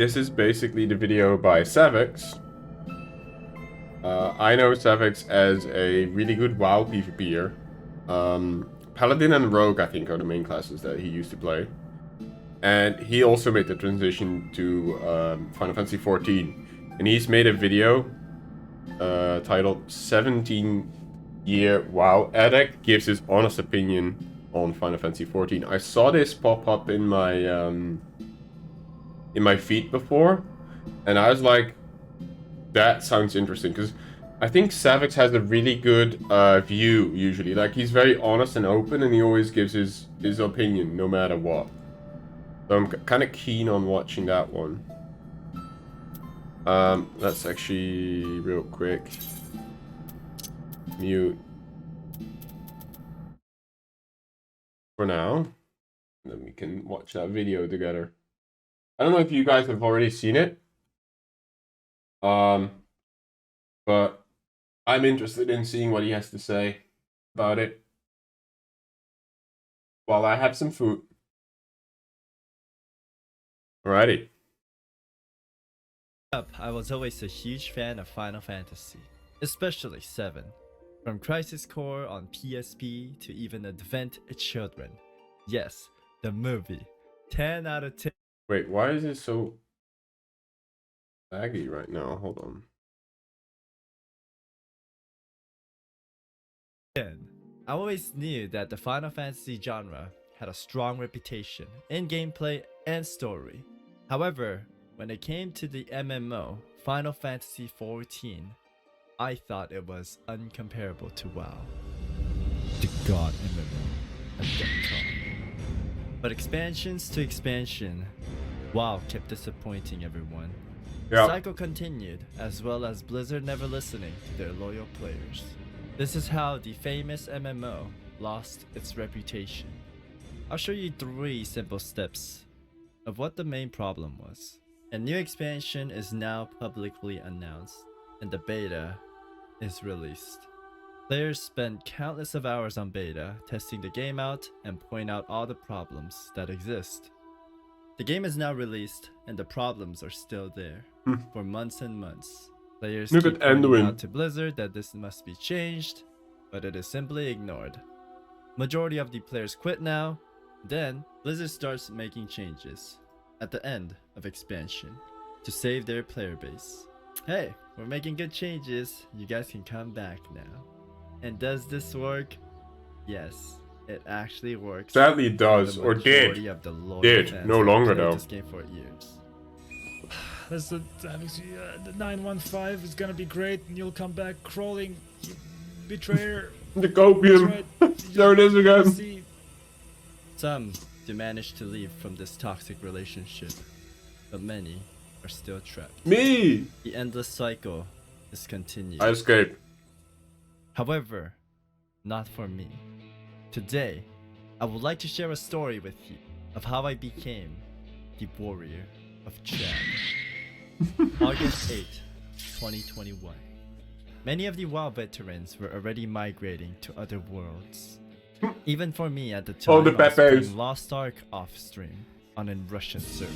This is basically the video by Savix. I know Savix as a really good WoW PvPer. Paladin and Rogue, I think, are the main classes that he used to play. And he also made the transition to Final Fantasy XIV. And he's made a video titled 17 Year WoW Addict gives his honest opinion on Final Fantasy XIV. I saw this pop up in my feed before, and I was like, that sounds interesting, because I think Savix has a really good view usually. Like, he's very honest and open, and he always gives his opinion no matter what. So I'm kind of keen on watching that one. Let's actually real quick mute for now, and then we can watch that video together. I don't know if you guys have already seen it, but I'm interested in seeing what he has to say about it while I have some food. Alrighty. I was always a huge fan of Final Fantasy, especially 7. From Crisis Core on PSP to even Advent Children. Yes, the movie. 10 out of 10. Wait, why is it so laggy right now? Hold on. I always knew that the Final Fantasy genre had a strong reputation in gameplay and story. However, when it came to the MMO, Final Fantasy XIV, I thought it was uncomparable to WoW. The God MMO at that time. But expansions to expansion, WoW kept disappointing everyone. The cycle continued, as well as Blizzard never listening to their loyal players. This is how the famous MMO lost its reputation. I'll show you 3 simple steps of what the main problem was. A new expansion is now publicly announced, and the beta is released. Players spend countless of hours on beta, testing the game out and point out all the problems that exist. The game is now released, and the problems are still there for months and months. Players keep pointing out to Blizzard that this must be changed, but it is simply ignored. Majority of the players quit now. Then Blizzard starts making changes at the end of expansion to save their player base. Hey, we're making good changes, you guys can come back now. And does this work? Yes, it actually works. Sadly it does, or did. No longer though. This game for years. That's the 915 is gonna be great, and you'll come back crawling, you betrayer. The copium. There it is again. Some do manage to leave from this toxic relationship, but many are still trapped. Me! The endless cycle is continued. I escaped. However, not for me. Today, I would like to share a story with you of how I became the warrior of Chad. August 8, 2021. Many of the WoW veterans were already migrating to other worlds. Even for me at the time, I was playing Lost Ark off-stream on a Russian server,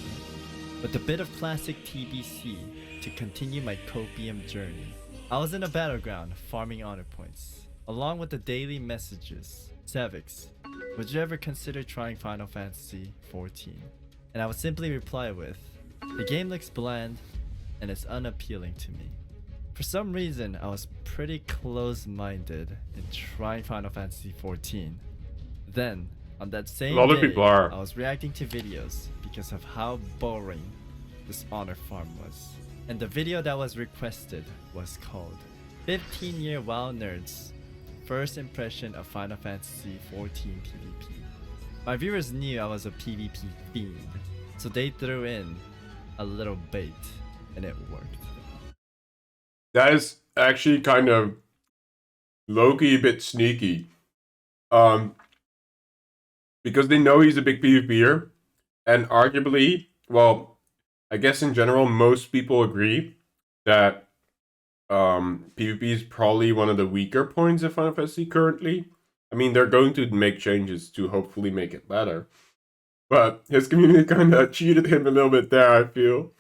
with a bit of classic TBC to continue my copium journey. I was in a battleground farming honor points, along with the daily messages. Savix, would you ever consider trying Final Fantasy XIV? And I would simply reply with, the game looks bland and it's unappealing to me. For some reason, I was pretty close-minded in trying Final Fantasy XIV. Then, on that same day, I was reacting to videos because of how boring this honor farm was. And the video that was requested was called 15 Year WoW Nerds First Impression of Final Fantasy XIV PvP. My viewers knew I was a PvP fiend, so they threw in a little bait, and it worked. That is actually kind of low-key a bit sneaky. Because they know he's a big PvPer, and arguably, well, I guess in general, most people agree that PvP is probably one of the weaker points of Final Fantasy currently. I mean, they're going to make changes to hopefully make it better. But his community kind of cheated him a little bit there, I feel.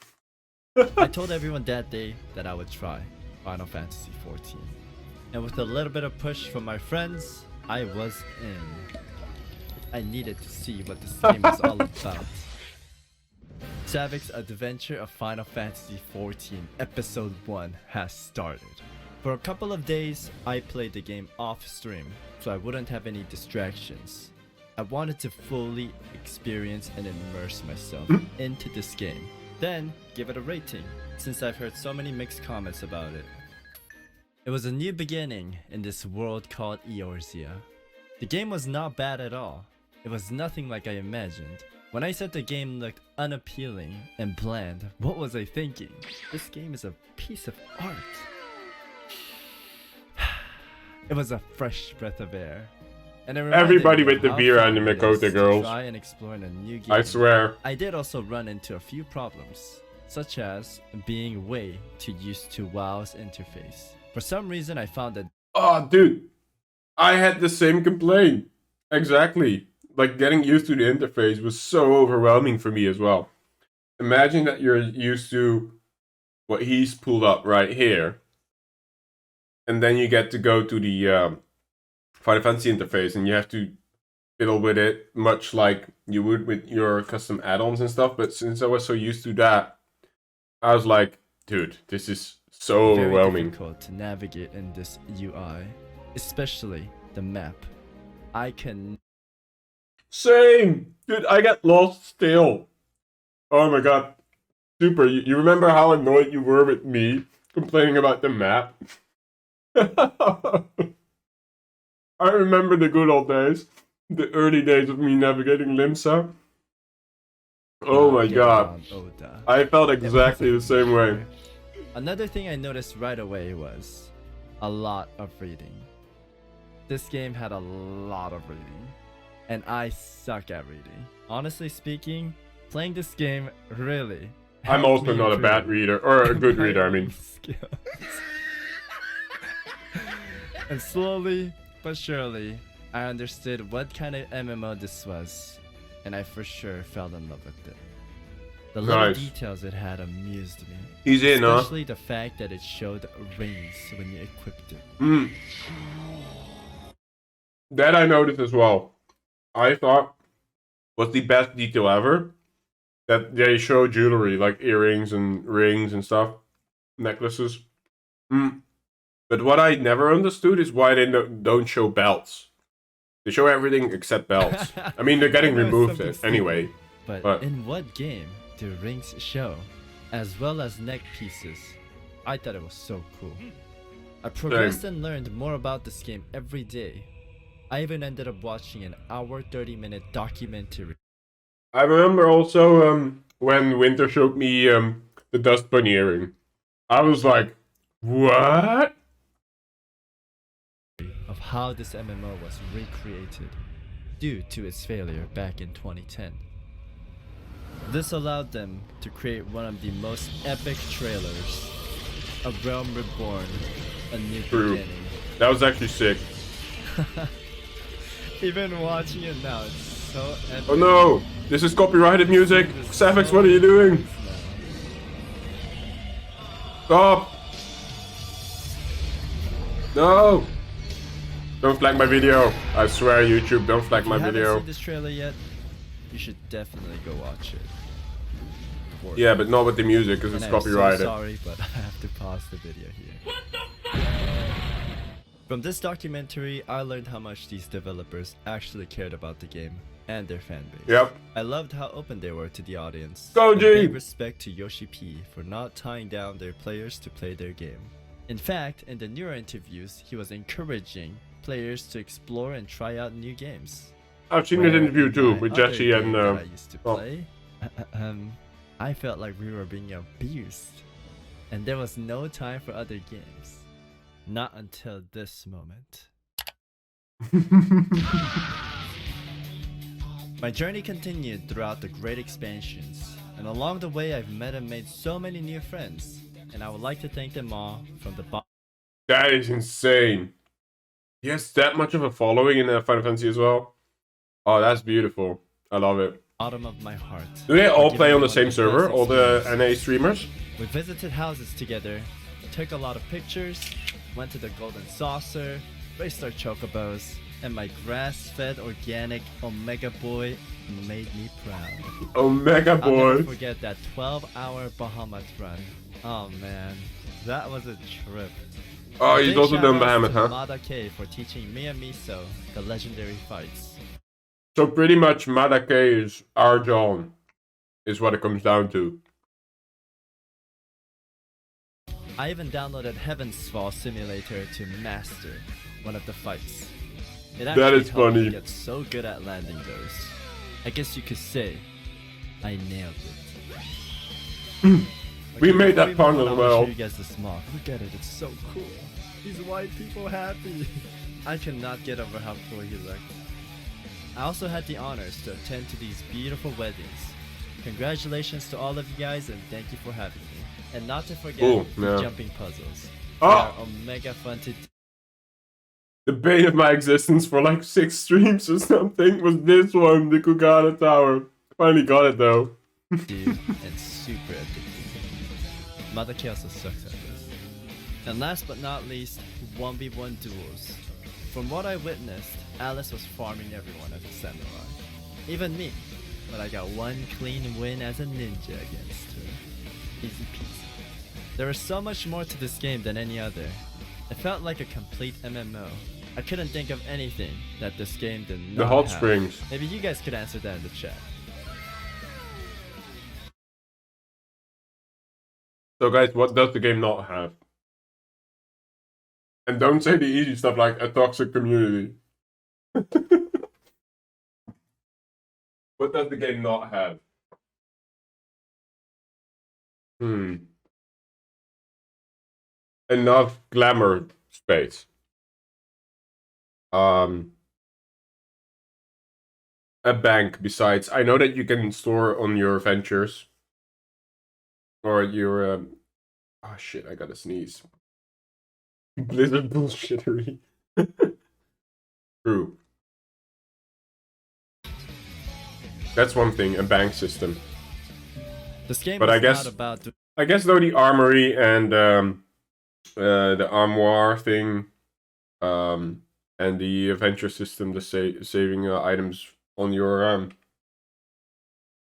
I told everyone that day that I would try Final Fantasy XIV. And with a little bit of push from my friends, I was in. I needed to see what this game was all about. Savix Adventure of Final Fantasy XIV Episode 1 has started. For a couple of days, I played the game off stream, so I wouldn't have any distractions. I wanted to fully experience and immerse myself into this game. Then, give it a rating, since I've heard so many mixed comments about it. It was a new beginning in this world called Eorzea. The game was not bad at all. It was nothing like I imagined. When I said the game looked unappealing and bland, what was I thinking? This game is a piece of art. It was a fresh breath of air. And it reminded Everybody me with the how beer fun and the it is Makota to girls. try and explore in a new game. I swear. I did also run into a few problems, such as being way too used to WoW's interface. For some reason I found that Oh, dude. I had the same complaint. Exactly. Like, getting used to the interface was so overwhelming for me as well. Imagine that you're used to what he's pulled up right here. And then you get to go to the Final Fantasy interface and you have to fiddle with it much like you would with your custom add-ons and stuff. But since I was so used to that, I was like, dude, this is so very overwhelming. difficult to navigate in this UI, especially the map. I can Same! Dude, I get lost still. Oh my god. Super, you remember how annoyed you were with me complaining about the map? I remember the good old days. The early days of me navigating Limsa. Oh my get god. around Oda. I felt It exactly the wasn't same way. fair. Another thing I noticed right away was a lot of reading. This game had a lot of reading, and I suck at reading. Honestly speaking, playing this game really I'm helped also me not a bad improve reader, or a good my reader, I mean. skills. And slowly but surely, I understood what kind of MMO this was, and I for sure fell in love with it. The little Nice. details it had amused me. He's in, huh? Especially the fact that it showed rings when you equipped it. Mm. That I noticed as well. I thought was the best detail ever. That they show jewelry, like earrings and rings and stuff. Necklaces. Mm. But what I never understood is why they don't show belts. They show everything except belts. I mean, they're getting I know it's removed something stupid, anyway. But in what game do rings show? As well as neck pieces. I thought it was so cool. I progressed and learned more about this game every day. I even ended up watching an hour 30-minute documentary. I remember also when Winter showed me the Dust Bunny earring. I was like, what? Of how this MMO was recreated due to its failure back in 2010. This allowed them to create one of the most epic trailers, A Realm Reborn, A New True. Beginning. That was actually sick. Even watching it now, it's so epic. Oh no! This is copyrighted music! Savix, what are you doing? Stop! No! Don't flag my video. I swear, YouTube, don't flag my If you haven't video. seen this trailer yet, you should definitely go watch it. Yeah, but not with the music, because it's And I'm copyrighted. so sorry, but I have to pause the video here. From this documentary, I learned how much these developers actually cared about the game and their fan base. Yep. I loved how open they were to the audience. Go, and G! big respect to Yoshi P for not tying down their players to play their game. In fact, in the newer interviews, he was encouraging players to explore and try out new games. I've seen this Where interview in too, my with other Jesse game and... that I used to oh. play, I felt like we were being abused, and there was no time for other games. Not until this moment. My journey continued throughout the great expansions, and along the way I've met and made so many new friends, and I would like to thank them all from the That is insane. He has that much of a following in Final Fantasy as well. Oh, that's beautiful. I love it. bottom of my heart. Do they all for play giving on the me same one of server, best all the experiences. NA streamers? We visited houses together, took a lot of pictures, went to the Golden Saucer, raced our chocobos, and my grass-fed organic Omega Boy made me proud. Omega I'll never Boy. forget that 12-hour Bahamut run. Oh man, that was a trip. Oh, A he's big also done shout-outs Bahamut, to huh? Mada K for teaching me and Miso the legendary fights. So pretty much Madake is our John, is what it comes down to. I even downloaded Heaven's Fall Simulator to master one of the fights. It That actually is helped me funny. get so good at landing those. I guess you could say I nailed it. We Okay, made before that we pun move as on, I wanna well. show you guys this mock. Look at it, it's so cool. These white people happy. I cannot get over how cool he looked. I also had the honors to attend to these beautiful weddings. Congratulations to all of you guys and thank you for having me. And not to forget Cool, the yeah. jumping puzzles. Oh! They are omega fun to The bane of my existence for like 6 streams or something was this one, the Kugana Tower. Finally got it though. do and super addictive. Mother K also sucks at this. And last but not least, 1v1 duels. From what I witnessed, Alice was farming everyone as a samurai. Even me, but I got one clean win as a ninja against her. Easy peasy. There is so much more to this game than any other. It felt like a complete MMO. I couldn't think of anything that this game did not The hot have. springs. Maybe you guys could answer that in the chat. So guys, what does the game not have? And don't say the easy stuff like a toxic community. What does the game not have? Enough glamour space. A bank besides. I know that you can store on your ventures. Or your oh shit, I gotta sneeze. Blizzard bullshittery. True. That's one thing, a bank system. This game But is I guess- not about I guess though the armory and the armoire thing, and the adventure system, the saving items on your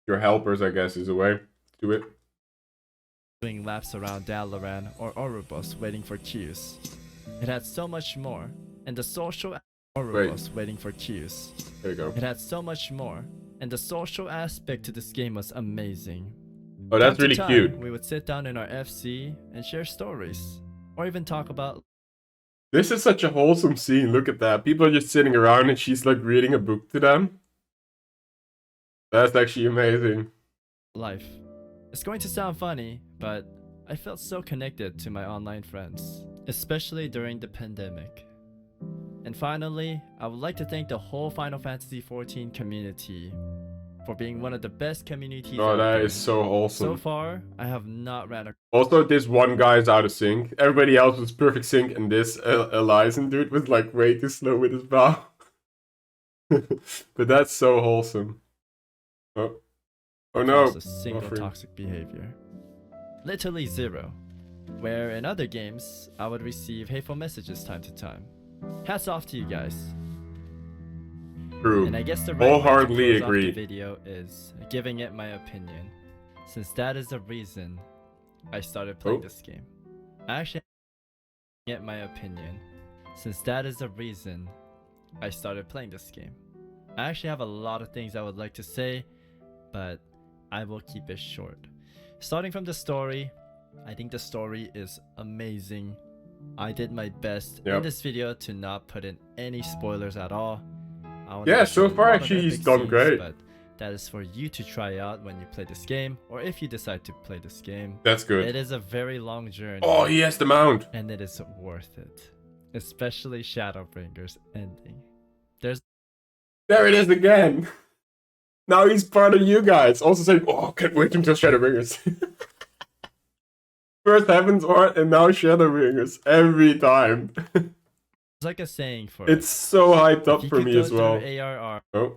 helpers, I guess, is a way to it. doing laps around Dalaran or Orubos waiting for queues. It had so much more, and the social Orubos waiting for queues. There you go. It had so much more, and the social aspect to this game was amazing. Oh, that's Time to really time, cute. We would sit down in our FC and share stories, or even talk about This is such a wholesome scene. Look at that. People are just sitting around and she's like reading a book to them. That's actually amazing. life. It's going to sound funny, but I felt so connected to my online friends, especially during the pandemic. And finally, I would like to thank the whole Final Fantasy XIV community for being one of the best communities Oh, out that there. is so wholesome. So far, I have not ran a Also, this one guy is out of sync. Everybody else was perfect sync, and this Elizen dude was like way too slow with his bow. But that's so wholesome. Oh, oh no! across a single Buffering. toxic behavior. Literally zero. Where in other games, I would receive hateful messages time to time. Hats off to you guys. True. And I guess the right way to Wholeheartedly close off the agree. video is giving it my opinion, since that is the reason I started playing Oh. this game. I actually get my opinion, since that is the reason I started playing this game. I actually have a lot of things I would like to say, but I will keep it short. Starting from the story, I think the story is amazing. I did my best in Yep. this video to not put in any spoilers at all. I wanted Yeah, to so show a far lot of actually he's epic done scenes, great. But that is for you to try out when you play this game, or if you decide to play this game. That's good. It is a very long journey, Oh, he has the mount. and it is worth it. Especially Shadowbringer's ending. There's There it is again. Now he's part of you guys. Also saying, oh, can't wait until Shadowbringers. First Heaven's Art and now Shadowbringers. Every time. like a saying for It's so hyped If up you for could me go as well. through ARR, Oh,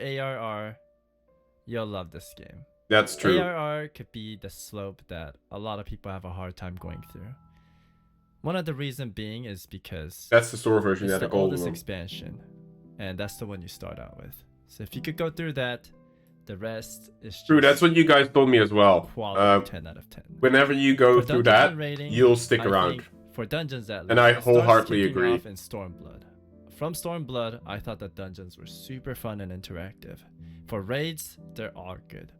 ARR, you'll love this game. That's true. ARR could be the slope that a lot of people have a hard time going through. One of the reason being is because That's the store version. it's Yeah, the the golden oldest one. expansion, and that's the one you start out with. So if you could go through that, the rest is just True, that's what you guys told me as well. quality 10 out of 10. Whenever you go For through dungeons that, and raiding, you'll stick I around. think for dungeons at least, And I it starts wholeheartedly kicking agree. off in Stormblood. From Stormblood, I thought the dungeons were super fun and interactive. For raids, they are good.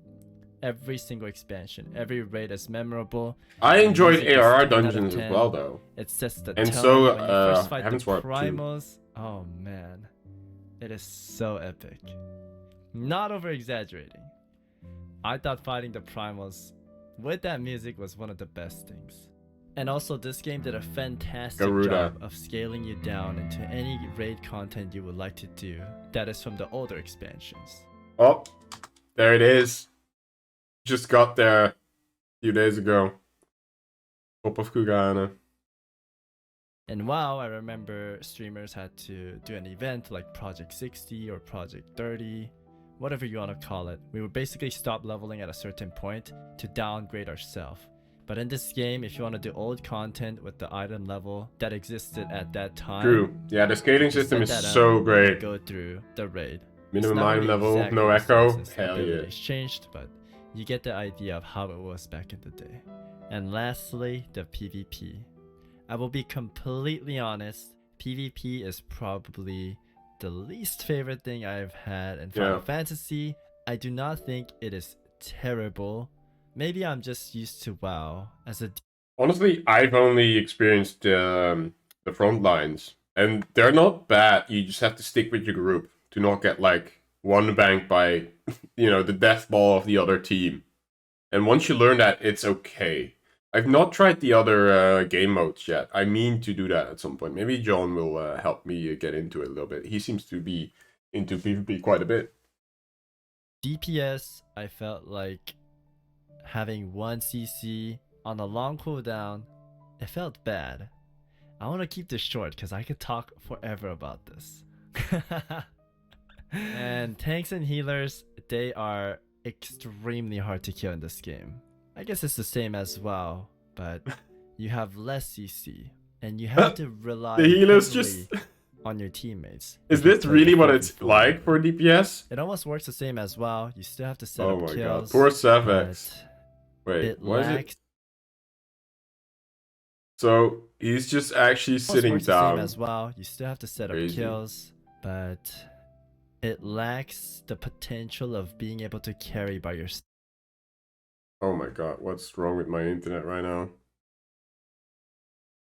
Every single expansion, every raid is memorable. I enjoyed Music is ARR 10 out of dungeons as 10. well, though. It sets the And tone so, when you first fight Heaven's the Warp too. primals. Oh man, it is so epic. Not over exaggerating. I thought fighting the primals with that music was one of the best things. And also, this game did a fantastic Garuda. job of scaling you down into any raid content you would like to do that is from the older expansions. Oh, there it is. Just got there a few days ago. Top of Kugana. And WoW, I remember streamers had to do an event like Project 60 or Project 30, whatever you want to call it. We would basically stop leveling at a certain point to downgrade ourselves. But in this game, if you want to do old content with the item level that existed at that time, True. Yeah, the scaling you system is set that up so and great. go through the raid. Minimum It's not item really level, exactly no the same echo. since the Hell yeah. abilities changed, but you get the idea of how it was back in the day. And lastly, the PvP. I will be completely honest, PvP is probably the least favorite thing I've had in Final Yeah. Fantasy. I do not think it is terrible. Maybe I'm just used to WoW as a Honestly, I've only experienced the front lines, and they're not bad. You just have to stick with your group to not get like one banked by, the death ball of the other team. And once you learn that, it's okay. I've not tried the other game modes yet. I mean to do that at some point. Maybe John will help me get into it a little bit. He seems to be into PvP quite a bit. DPS. I felt like having 1 CC on a long cooldown, it felt bad. I want to keep this short because I could talk forever about this. And tanks and healers, they are extremely hard to kill in this game. I guess it's the same as WoW, but you have less CC and you have to rely The healers heavily just... on your teammates. Is if you this play really the what it's 4v4. like for DPS? It almost works the same as WoW. You still have to set Oh up my god. kills. Poor Savix. but Wait, it what is it? lacks. So, he's just actually Almost sitting works the same down. as WoW. You still have to set up Crazy. kills, but it lacks the potential of being able to carry by yourself. Oh my god, what's wrong with my internet right now?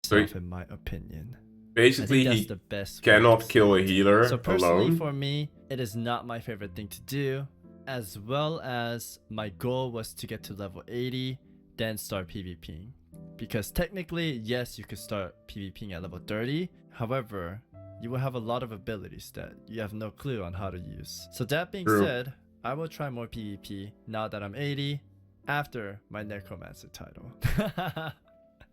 So In my opinion, I basically, think that's he the best way cannot to kill say a it. healer So personally, alone. for me, it is not my favorite thing to do. As well as my goal was to get to level 80, then start PvPing. Because technically, yes, you could start PvPing at level 30. However, you will have a lot of abilities that you have no clue on how to use. So that being True. said, I will try more PvP now that I'm 80 after my Necromancer title.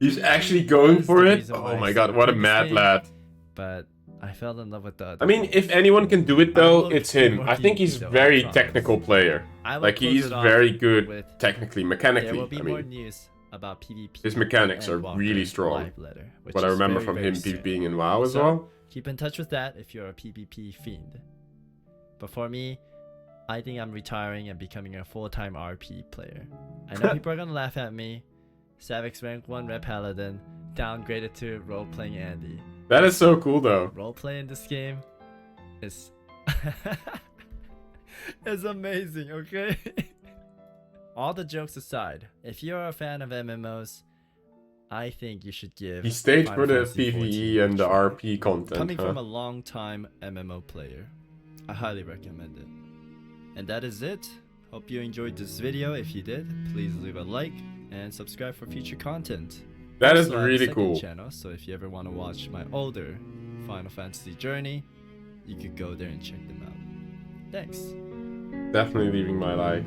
He's actually going That's for the it? reason why Oh I my god, started what a playing this mad game. lad. But I fell in love with the other I mean, roles. if anyone can do it though, will it's do him. more I think he's PvP though, I very promise. technical player. I will Like, close he's it off very good with technically, there mechanically, will be I more mean. news about PvP. His mechanics and are Walker really strong. live letter, which What I is remember very, from very him soon. PvPing in WoW as So, well. Keep in touch with that if you're a PvP fiend. But for me, I think I'm retiring and becoming a full-time RP player. I know people are gonna laugh at me. Savix rank 1 Red Paladin, downgraded to role-playing Andy. That is so cool though. Roleplay in this game is is amazing, okay? All the jokes aside, if you're a fan of MMOs, I think you should give He stayed Final for the Fantasy PvE 14 and the a try. RP content, Coming huh? from a long-time MMO player, I highly recommend it. And that is it. Hope you enjoyed this video. If you did, please leave a like and subscribe for future content. That is Also, I have a really second cool. channel, so if you ever want to watch my older Final Fantasy journey, you could go there and check them out. Thanks. Definitely leaving my like.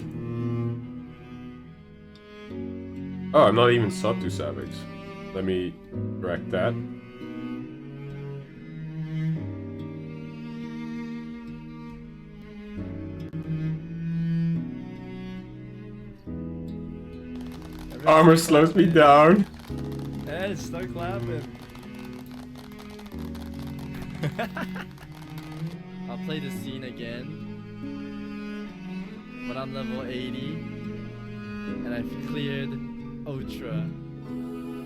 Oh, I'm not even sub to Savix. Let me correct that. Armor slows me down. Hey, start clapping. I'll play the scene again when I'm level 80 and I've cleared Ultra.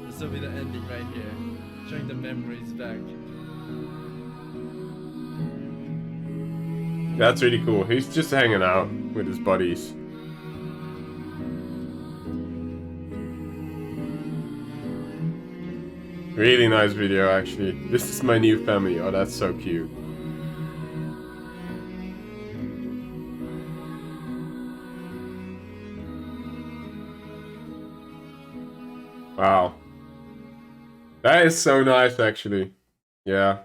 This will be the ending right here, showing the memories back. That's really cool. He's just hanging out with his buddies. Really nice video, actually. This is my new family. Oh, that's so cute. Wow. That is so nice, actually. Yeah.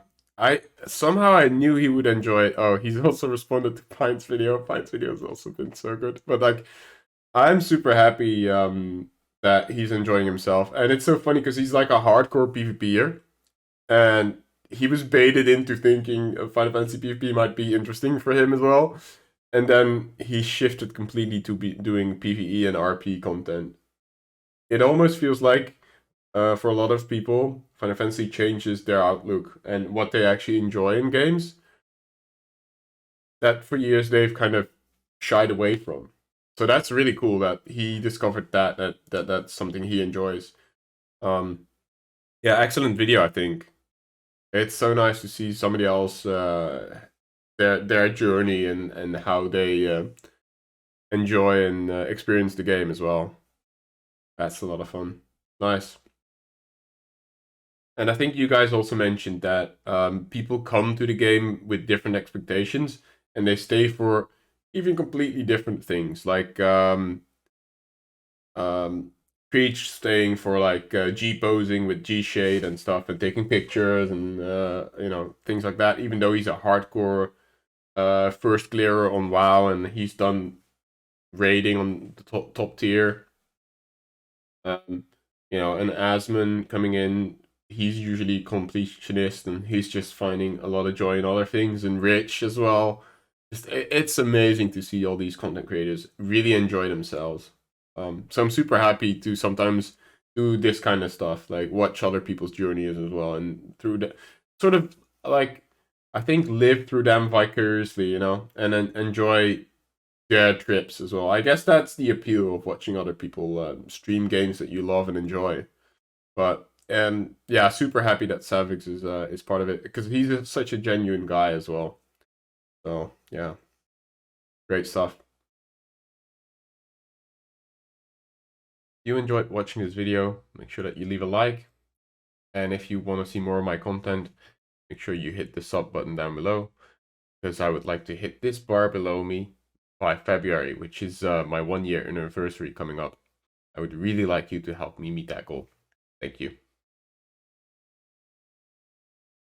Somehow I knew he would enjoy it. Oh, he's also responded to Pine's video. Pine's video has also been so good. But like, I'm super happy that he's enjoying himself. And it's so funny because he's like a hardcore PvPer. And he was baited into thinking Final Fantasy PvP might be interesting for him as well. And then he shifted completely to be doing PvE and RP content. It almost feels like, for a lot of people, Final Fantasy changes their outlook and what they actually enjoy in games. That for years they've kind of shied away from. So that's really cool that he discovered that's something he enjoys. Yeah, excellent video, I think. It's so nice to see somebody else their journey and how they enjoy and experience the game as well. That's a lot of fun. Nice. And I think you guys also mentioned that people come to the game with different expectations and they stay for even completely different things. Like Preach staying for like G-posing with G-Shade and stuff and taking pictures and things like that, even though he's a hardcore first clearer on WoW and he's done raiding on the top tier. And Asmon coming in, he's usually completionist and he's just finding a lot of joy in other things, and Rich as well. It's amazing to see all these content creators really enjoy themselves. So I'm super happy to sometimes do this kind of stuff, like watch other people's journeys as well, and through the sort of like, I think, live through them vicariously, and then enjoy their trips as well. I guess that's the appeal of watching other people stream games that you love and enjoy. But yeah, super happy that Savix is part of it because he's such a genuine guy as well. So yeah, great stuff. If you enjoyed watching this video, make sure that you leave a like. And if you want to see more of my content, make sure you hit the sub button down below, because I would like to hit this bar below me by February, which is my 1 year anniversary coming up. I would really like you to help me meet that goal. Thank you.